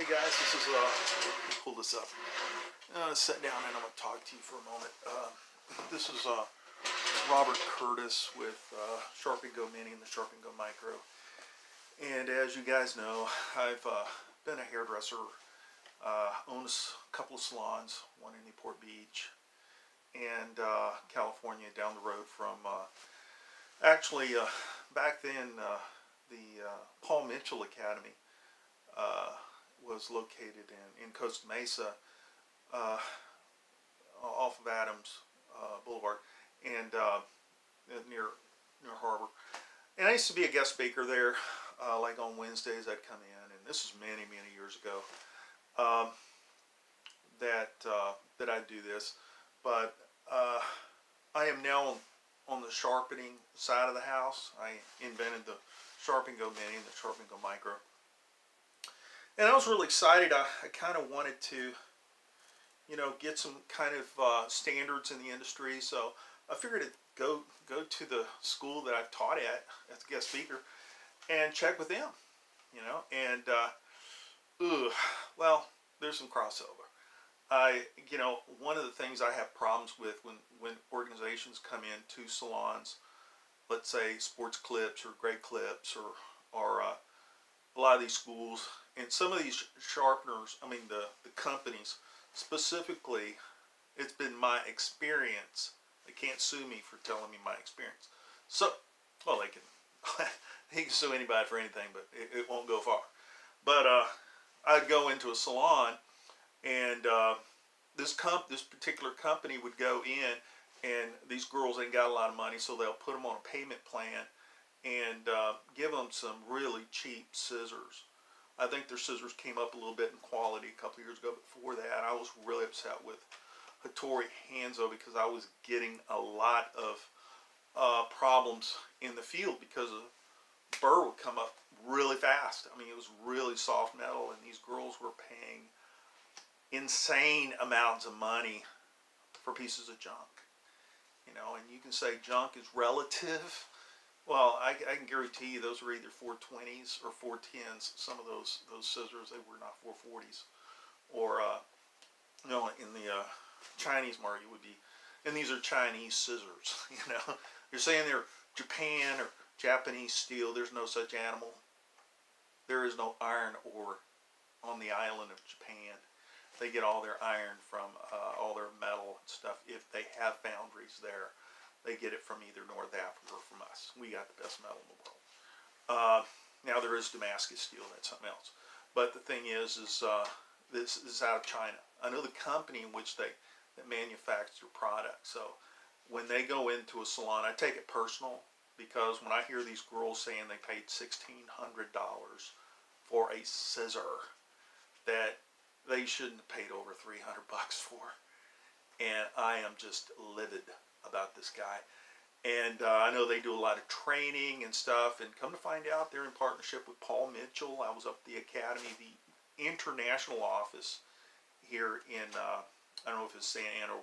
Hey guys, this is, let me pull this up. I'm going to sit down and I'm going to talk to you for a moment. This is Robert Curtis with Sharp & Go Mini and the Sharp & Go Micro. And as you guys know, I've been a hairdresser, owned a couple of salons, one in Newport Beach and California, down the road from, back then the Paul Mitchell Academy was located in Costa Mesa, off of Adams Boulevard, and near Harbor. And I used to be a guest speaker there, like on Wednesdays I'd come in, and this is many years ago that I do this. But I am now on the sharpening side of the house. I invented the Sharp & Go Mini and the Sharp & Go Micro. And I was really excited. I kind of wanted to, get some kind of standards in the industry. So I figured to go to the school that I've taught at as a guest speaker and check with them, and well, there's some crossover. One of the things I have problems with when organizations come into salons, let's say Sports Clips or Great Clips or a lot of these schools, and some of these sharpeners, the companies specifically, it's been my experience. They can't sue me for telling me my experience. So, well, they can sue anybody for anything, but it won't go far. But I'd go into a salon, and this particular company would go in, and these girls ain't got a lot of money, so they'll put them on a payment plan and give them some really cheap scissors. I think their scissors came up a little bit in quality a couple of years ago. Before that, I was really upset with Hottari Hanzo because I was getting a lot of problems in the field because the burr would come up really fast. It was really soft metal, and these girls were paying insane amounts of money for pieces of junk. And you can say junk is relative. Well, I can guarantee you those are either 420s or 410s. Some of those scissors, they were not 440s. Or, in the Chinese market would be, and these are Chinese scissors, You're saying they're Japan or Japanese steel. There's no such animal. There is no iron ore on the island of Japan. They get all their iron from all their metal and stuff. If they have foundries there, they get it from either North Africa or from us. We got the best metal in the world. Now there is Damascus steel. That's something else. But the thing is this is out of China. I know the company in which that manufacture products. So when they go into a salon, I take it personal, because when I hear these girls saying they paid $1,600 for a scissor that they shouldn't have paid over $300 for, and I am just livid about this guy. And I know they do a lot of training and stuff, and come to find out they're in partnership with Paul Mitchell. I was up at the Academy, the international office here in, I don't know if it's Santa Ana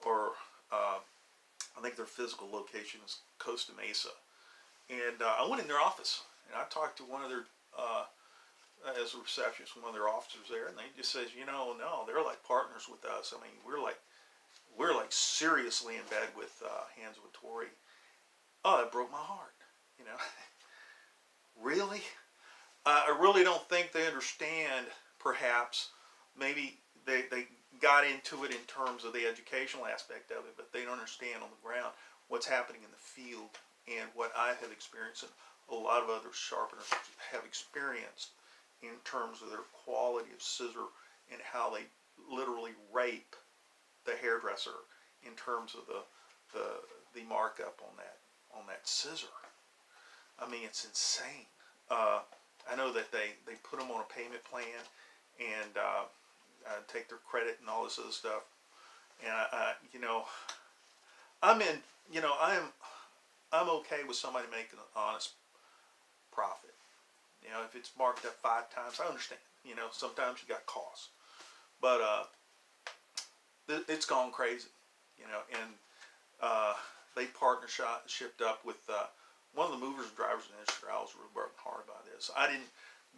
or I think their physical location is Costa Mesa. And I went in their office, and I talked to one of their, as a receptionist, one of their officers there, and they just says, no, they're like partners with us. We're like seriously in bed with Hanzo and Tori. Oh, that broke my heart. Really? I really don't think they understand. Perhaps, maybe they got into it in terms of the educational aspect of it, but they don't understand on the ground what's happening in the field and what I have experienced and a lot of other sharpeners have experienced in terms of their quality of scissor and how they literally rape the hairdresser in terms of the markup on that scissor. It's insane. I know that they put them on a payment plan and take their credit and all this other stuff. And I'm okay with somebody making an honest profit. If it's marked up 5 times, I understand. Sometimes you got costs, but it's gone crazy. And they partnershiped up with one of the movers and drivers in the industry. I was really working hard about this. I didn't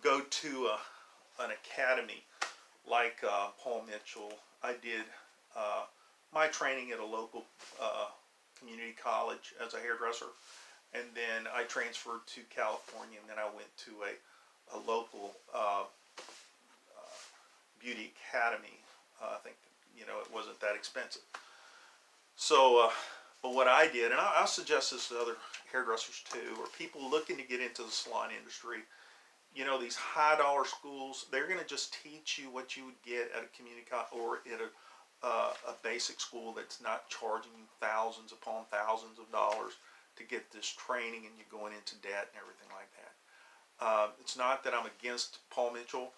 go to an academy like Paul Mitchell. I did my training at a local community college as a hairdresser, and then I transferred to California, and then I went to a local beauty academy. I think, you know, it wasn't that expensive. So, but what I did, and I'll suggest this to other hairdressers too, or people looking to get into the salon industry, you know, these high dollar schools, they're going to just teach you what you would get at a community college or at a basic school that's not charging you thousands upon thousands of dollars to get this training, and you're going into debt and everything like that. It's not that I'm against Paul Mitchell.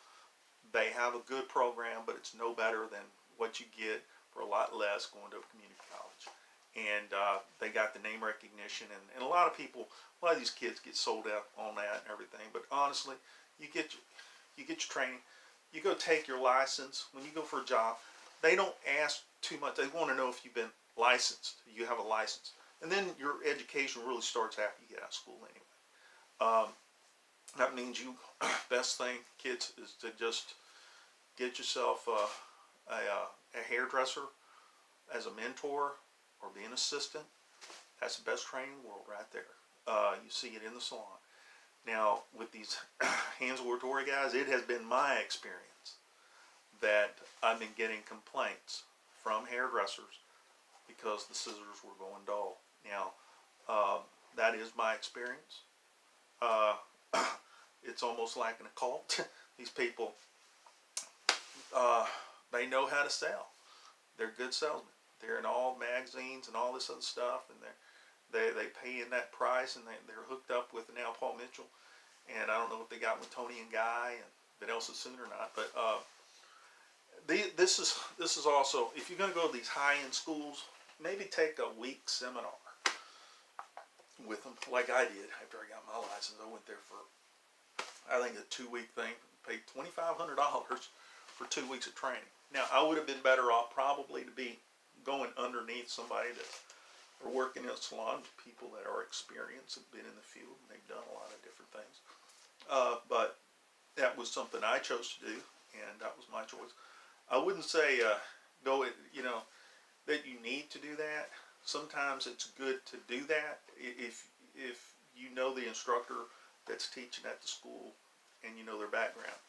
They have a good program, but it's no better than what you get for a lot less going to a community college. And they got the name recognition, and a lot of people, a lot of these kids get sold out on that and everything. But honestly, you get your training, you go take your license. When you go for a job, they don't ask too much. They want to know if you've been licensed, you have a license, and then your education really starts after you get out of school anyway. That means you, best thing, kids, is to just get yourself a hairdresser as a mentor or be an assistant. That's the best training in the world right there. You see it in the salon. Now, with these Hanzo Hottari guys, it has been my experience that I've been getting complaints from hairdressers because the scissors were going dull. Now, that is my experience. It's almost like an occult. These people, they know how to sell. They're good salesmen. They're in all magazines and all this other stuff, and they pay in that price, and they're hooked up with now Paul Mitchell. And I don't know if they got with Tony and Guy and if it else is soon or not, but this is also, if you're going to go to these high-end schools, maybe take a week seminar with them, like I did after I got my license. I went there for, I think, a 2-week thing, paid $2,500 for 2 weeks of training. Now, I would have been better off probably to be going underneath somebody that are working in a salon, people that are experienced and been in the field, and they've done a lot of different things. But that was something I chose to do, and that was my choice. I wouldn't say go, you know, that you need to do that. Sometimes it's good to do that if you know the instructor that's teaching at the school and you know their background.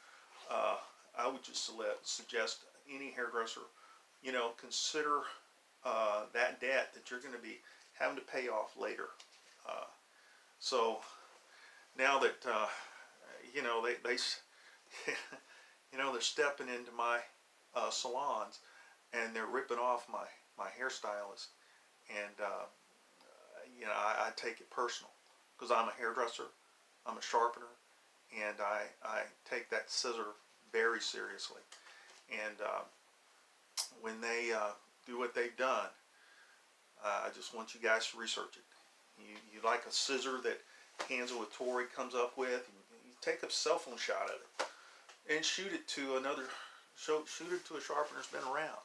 I would just suggest any hairdresser, you know, consider that debt that you're going to be having to pay off later. So now that you know they you know, they're stepping into my salons and they're ripping off my hairstylist, and you know, I take it personal because I'm a hairdresser, I'm a sharpener, and I take that scissor very seriously. And when they do what they've done, I just want you guys to research it. You like a scissor that Hanzo Hottari comes up with, you take a cell phone shot of it and shoot it to another, shoot it to a sharpener that's been around.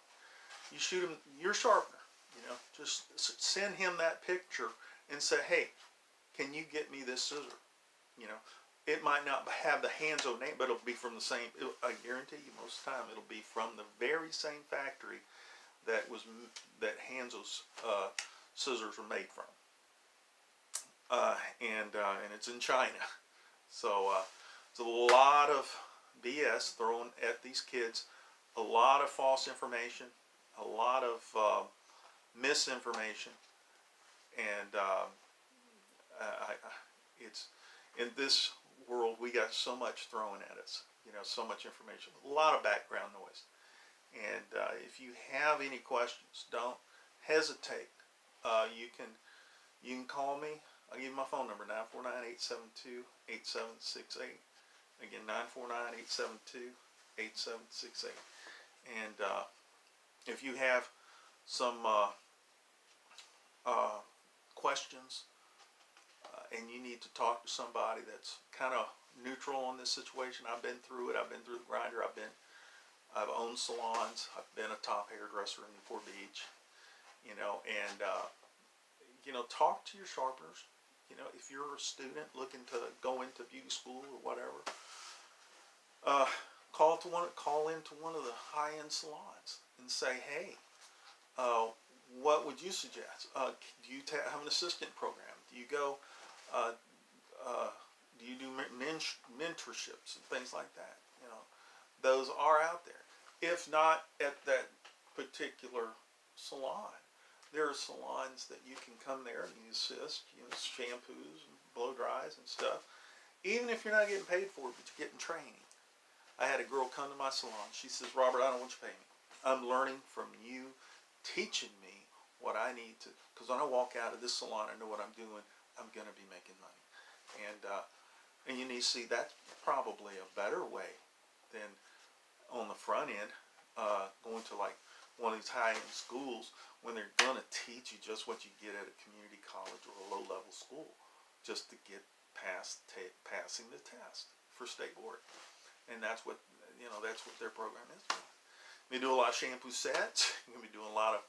You shoot him your sharpener, you know, just send him that picture and say, hey, can you get me this scissor? You know, it might not have the Hanzo name, but it'll be from the same, I guarantee you most of the time it'll be from the very same factory that Hanzo's scissors were made from. And it's in China. So it's a lot of BS thrown at these kids, a lot of false information, a lot of misinformation, and it's, in this world we got so much thrown at us, you know, so much information, a lot of background noise. And if you have any questions, don't hesitate. You can call me. I'll give you my phone number, 949-872-8768. Again, 949-872-8768. And if you have some questions and you need to talk to somebody that's kind of neutral on this situation, I've been through it. I've been through the grinder. I've owned salons. I've been a top hairdresser in Newport Beach, you know, and you know, talk to your sharpeners. You know, if you're a student looking to go into beauty school or whatever, call call into one of the high-end salons and say, hey, what would you suggest? Do you have an assistant program? Do you go? Uh, do you do mentorships and things like that? You know, those are out there. If not at that particular salon, there are salons that you can come there and you assist, you know, shampoos and blow dries and stuff. Even if you're not getting paid for it, but you're getting training. I had a girl come to my salon. She says, Robert, I don't want you to pay me. I'm learning from you, teaching me what I need to, because when I walk out of this salon, I know what I'm doing. I'm going to be making money. And you need to see that's probably a better way than on the front end, going to like one of these high-end schools when they're going to teach you just what you get at a community college or a low-level school, just to get past passing the test for state board. And that's what, you know, that's what their program is. We do a lot of shampoo sets. You're gonna be doing a lot of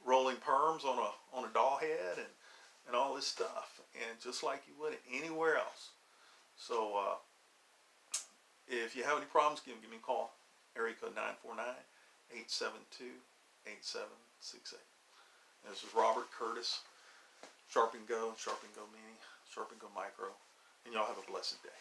rolling perms on a doll head and all this stuff, and just like you would anywhere else. So if you have any problems, give me a call. Area code 949-872-8768. This is Robert Curtis, Sharp and Go Mini, Sharp and Go Micro, and y'all have a blessed day.